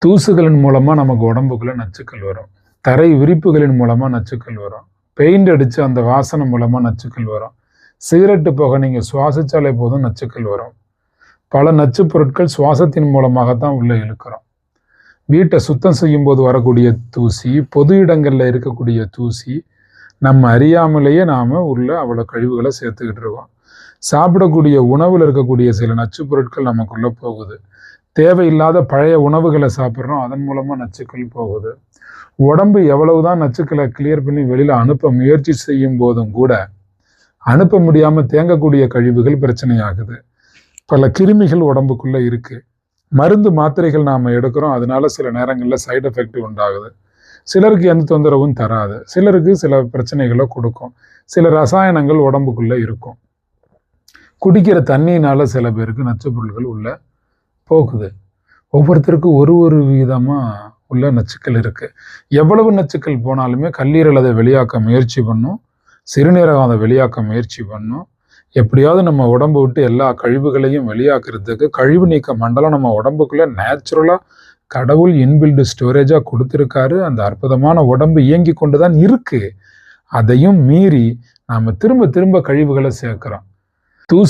தூசுகளின் மூலமா நமக்கு உடம்புக்குள்ள நச்சுக்கள் வரும். தரை விரிப்புகளின் மூலமா நச்சுக்கள் வரும். பெயிண்ட் அடிச்சு அந்த வாசனை மூலமா நச்சுக்கள் வரும். சிகரெட்டு புகை நீங்க சுவாசிச்சாலே போதும் நச்சுக்கள் வரும். பல நச்சுப் பொருட்கள் சுவாசத்தின் மூலமாகத்தான் உள்ள இழுக்கிறோம். வீட்டை சுத்தம் செய்யும் போது வரக்கூடிய தூசி, பொது இடங்கள்ல இருக்கக்கூடிய தூசி, நம்ம அறியாமலேயே நாம உள்ள அவ்வளவு கழிவுகளை சேர்த்துக்கிட்டு இருக்கோம். சாப்பிடக்கூடிய உணவுல இருக்கக்கூடிய சில நச்சுப் பொருட்கள் நமக்குள்ள போகுது. தேவையில்லாத பழைய உணவுகளை சாப்பிட்றோம், அதன் மூலமா நச்சுக்கள் போகுது. உடம்பு எவ்வளவுதான் நச்சுக்களை கிளியர் பண்ணி வெளியில அனுப்ப முயற்சி செய்யும் போதும் கூட அனுப்ப முடியாம தேங்கக்கூடிய கழிவுகள் பிரச்சனையாகுது. பல கிருமிகள் உடம்புக்குள்ள இருக்கு. மருந்து மாத்திரைகள் நாம எடுக்கிறோம், அதனால சில நேரங்கள்ல சைடு எஃபெக்ட் உண்டாகுது. சிலருக்கு எந்த தொந்தரவும் தராது, சிலருக்கு சில பிரச்சனைகளை கொடுக்கும். சில ரசாயனங்கள் உடம்புக்குள்ள இருக்கும். குடிக்கிற தண்ணியினால சில பேருக்கு நச்சுப் பொருட்கள் உள்ள போகுது. ஒவ்வொருத்தருக்கும் ஒரு விதமா உள்ள நச்சுக்கள் இருக்கு. எவ்வளவு நச்சுக்கள் போனாலுமே கல்லீரல் அதை வெளியாக்க முயற்சி பண்ணும், சிறுநீரகம் அதை வெளியாக்க முயற்சி பண்ணும். எப்படியாவது நம்ம உடம்பு விட்டு எல்லா கழிவுகளையும் வெளியாக்குறதுக்கு கழிவு நீக்க மண்டலம் நம்ம உடம்புக்குள்ள நேச்சுரலா கடவுள் இன்பில்டு ஸ்டோரேஜா கொடுத்துருக்காரு. அந்த அற்புதமான உடம்பு இயங்கி கொண்டுதான் இருக்கு. அதையும் மீறி நாம திரும்ப திரும்ப கழிவுகளை சேர்க்கிறோம். தூசு